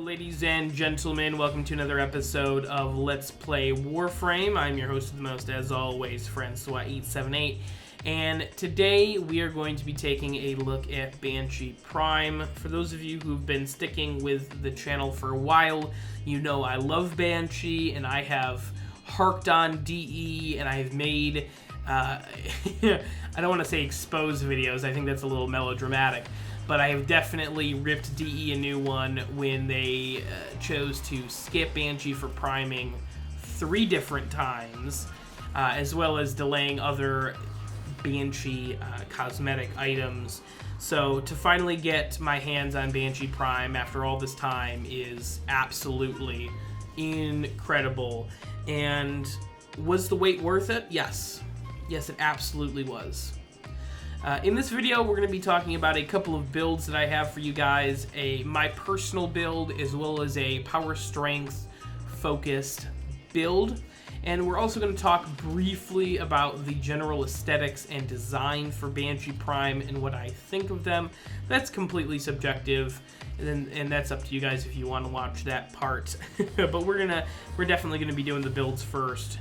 ladies and gentlemen, welcome to another episode of Let's Play Warframe. I'm your host of the most, as always, Francois878, and today we are going to be taking a look at Banshee Prime. For those of you who've been sticking with the channel for a while, you know I love Banshee, and I have harked on DE, and I have made, I don't want to say expose videos, I think that's a little melodramatic, but I have definitely ripped DE a new one when they chose to skip Banshee for priming 3 different times, as well as delaying other Banshee cosmetic items. So to finally get my hands on Banshee Prime after all this time is absolutely incredible. And was the wait worth it? Yes. Yes, it absolutely was. In this video, we're going to be talking about a couple of builds that I have for you guys, my personal build as well as a power strength focused build. And we're also going to talk briefly about the general aesthetics and design for Banshee Prime and what I think of them. That's completely subjective, and that's up to you guys if you want to watch that part. But we're definitely going to be doing the builds first.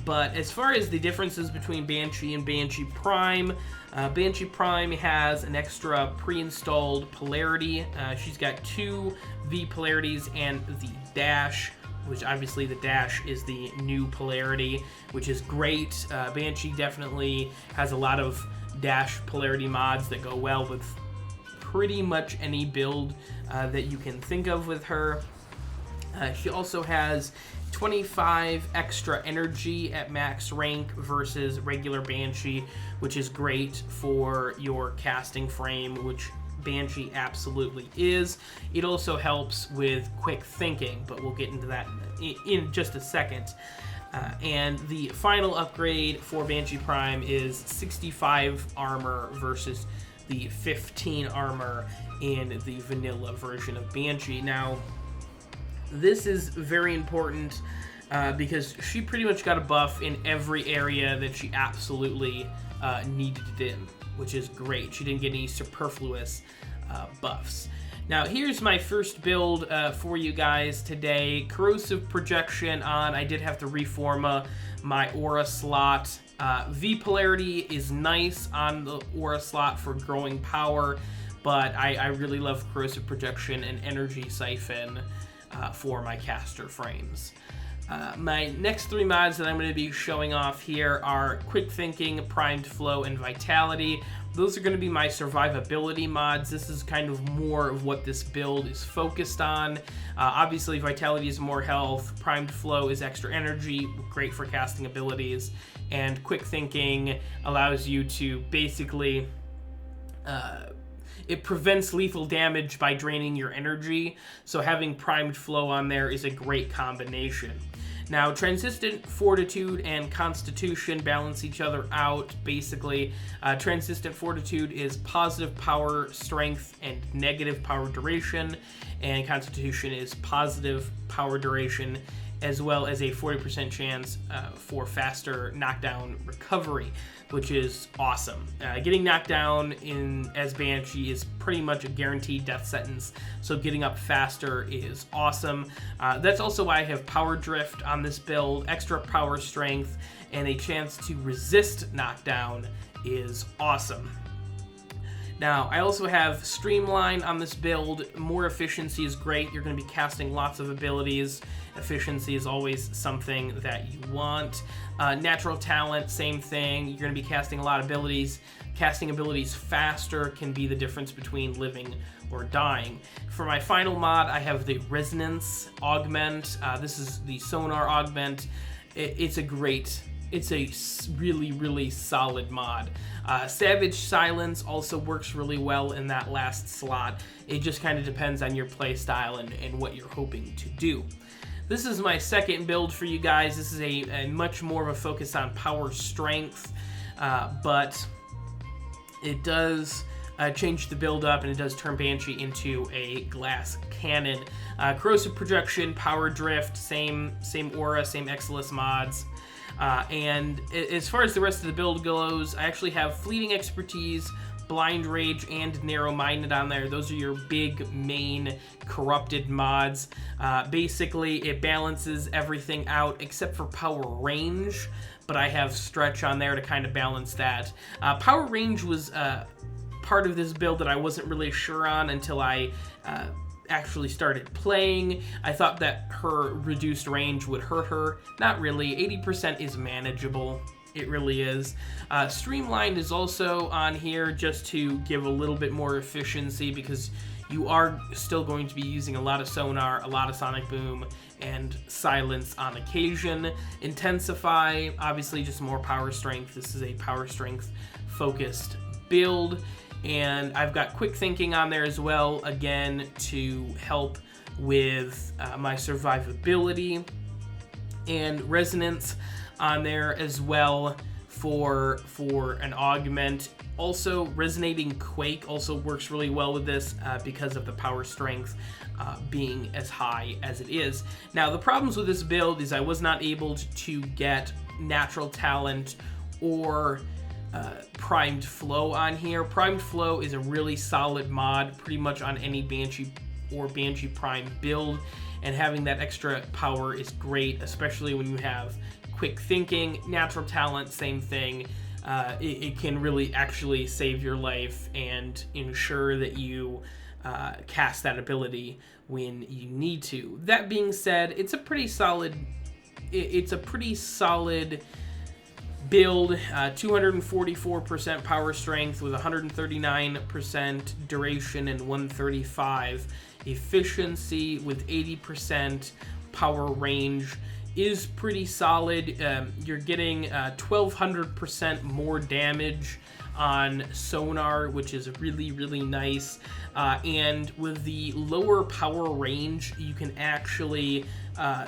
But as far as the differences between Banshee and Banshee Prime, Banshee Prime has an extra pre-installed polarity. She's got 2 V polarities and the dash, which obviously the dash is the new polarity, which is great. Banshee definitely has a lot of dash polarity mods that go well with pretty much any build that you can think of with her. She also has 25 extra energy at max rank versus regular Banshee, which is great for your casting frame, which Banshee absolutely is. It also helps with quick thinking, but we'll get into that in just a second. And the final upgrade for Banshee Prime is 65 armor versus the 15 armor in the vanilla version of Banshee. Now, this is very important because she pretty much got a buff in every area that she absolutely needed it in, which is great. She didn't get any superfluous buffs. Now, here's my first build for you guys today. Corrosive projection on. I did have to reforma my aura slot. V polarity is nice on the aura slot for growing power, but I really love corrosive projection and energy siphon for my caster frames. My next 3 mods that I'm going to be showing off here are Quick Thinking, Primed Flow, and Vitality. Those are going to be my survivability mods. This is kind of more of what this build is focused on. Obviously, Vitality is more health, Primed Flow is extra energy, great for casting abilities, and Quick Thinking allows you to basically it prevents lethal damage by draining your energy, so having Primed Flow on there is a great combination. Now, Transistent Fortitude and Constitution balance each other out, basically. Transistent Fortitude is positive power strength and negative power duration, and Constitution is positive power duration, as well as a 40% chance for faster knockdown recovery, which is awesome. Getting knocked down as Banshee is pretty much a guaranteed death sentence, so getting up faster is awesome. That's also why I have Power Drift on this build. Extra power strength and a chance to resist knockdown is awesome. Now, I also have Streamline on this build. More efficiency is great. You're going to be casting lots of abilities. Efficiency is always something that you want. Natural Talent, same thing. You're going to be casting a lot of abilities. Casting abilities faster can be the difference between living or dying. For my final mod, I have the Resonance Augment. This is the Sonar Augment. It's a really, really solid mod. Savage Silence also works really well in that last slot. It just kind of depends on your playstyle and what you're hoping to do. This is my second build for you guys. This is a much more of a focus on power strength, but it does change the build up, and it does turn Banshee into a glass cannon. Corrosive Projection, Power Drift, same aura, same Exilus mods. And as far as the rest of the build goes, I actually have Fleeting Expertise, Blind Rage and Narrow Minded on there. Those are your big main corrupted mods. Basically, it balances everything out except for power range, but I have Stretch on there to kind of balance that. Power range was part of this build that I wasn't really sure on until I actually started playing. I thought that her reduced range would hurt her. Not really. 80% is manageable. It really is. Streamlined is also on here just to give a little bit more efficiency, because you are still going to be using a lot of sonar, a lot of sonic boom, and silence on occasion. Intensify, obviously just more power strength. This is a power strength focused build. And I've got quick thinking on there as well, again, to help with my survivability. And resonance on there as well for an augment. Also, resonating quake also works really well with this because of the power strength being as high as it is. Now, the problems with this build is I was not able to get natural talent or primed flow on here. Primed flow is a really solid mod pretty much on any Banshee or Banshee Prime build, and having that extra power is great, especially when you have quick thinking. Natural talent, same thing. It can really actually save your life and ensure that you cast that ability when you need to. That being said, it's a pretty solid build. 244% power strength with 139% duration and 135 efficiency with 80% power range is pretty solid. You're getting 1200% more damage on sonar, which is really, really nice. And with the lower power range, you can actually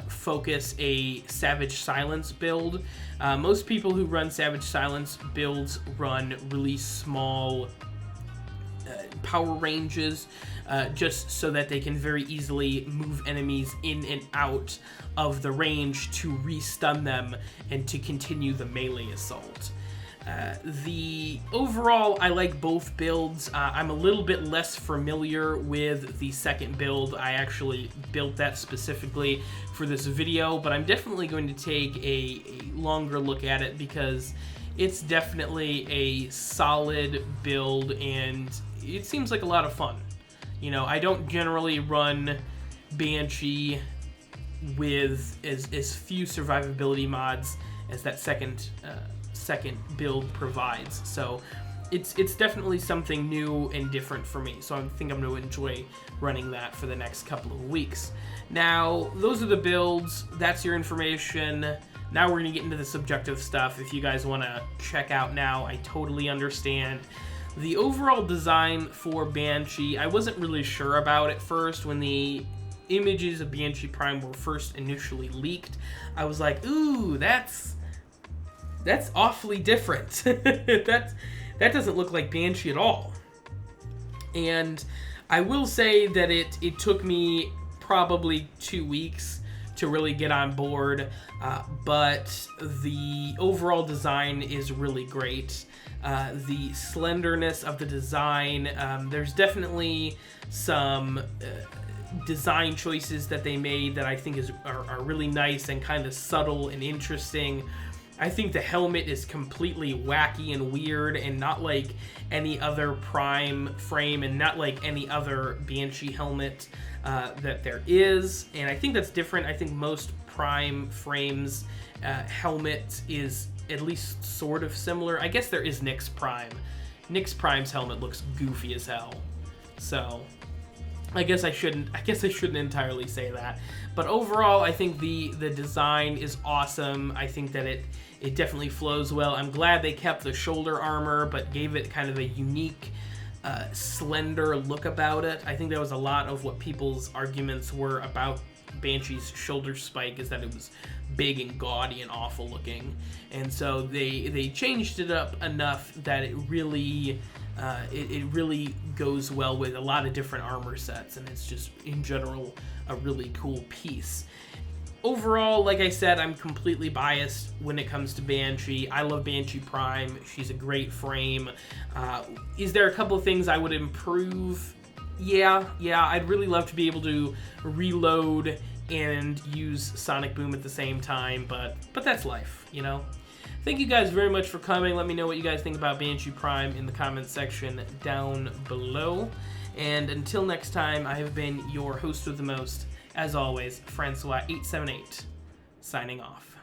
focus a Savage Silence build. Most people who run Savage Silence builds run really small power ranges, just so that they can very easily move enemies in and out of the range to re-stun them and to continue the melee assault. The overall, I like both builds. I'm a little bit less familiar with the second build. I actually built that specifically for this video, but I'm definitely going to take a longer look at it because it's definitely a solid build and it seems like a lot of fun. You know, I don't generally run Banshee with as few survivability mods as that second build provides, so it's definitely something new and different for me, so I think I'm going to enjoy running that for the next couple of weeks. Now, those are the builds. That's your information. Now we're going to get into the subjective stuff. If you guys want to check out now, I totally understand. The overall design for Banshee, I wasn't really sure about at first. When the images of Banshee Prime were first initially leaked, I was like, ooh, that's awfully different. that doesn't look like Banshee at all. And I will say that it took me probably 2 weeks to really get on board, but the overall design is really great. The slenderness of the design, there's definitely some design choices that they made that I think are really nice and kind of subtle and interesting. I think the helmet is completely wacky and weird and not like any other Prime frame and not like any other Banshee helmet that there is. And I think that's different. I think most Prime frames helmet is at least sort of similar. I guess there is Nyx Prime. Nyx Prime's helmet looks goofy as hell. So I guess I shouldn't entirely say that. But overall, I think the design is awesome. I think that it definitely flows well. I'm glad they kept the shoulder armor, but gave it kind of a unique, slender look about it. I think that was a lot of what people's arguments were about Banshee's shoulder spike, is that it was big and gaudy and awful looking. And so they changed it up enough that it really goes well with a lot of different armor sets, and it's just in general a really cool piece. overall, like I said, I'm completely biased when it comes to Banshee. I love Banshee Prime. She's a great frame. Is there a couple of things I would improve? Yeah, I'd really love to be able to reload and use Sonic Boom at the same time, but that's life, you know? Thank you guys very much for coming. Let me know what you guys think about Banshee Prime in the comments section down below. And until next time, I have been your host with the most, as always, Francois878, signing off.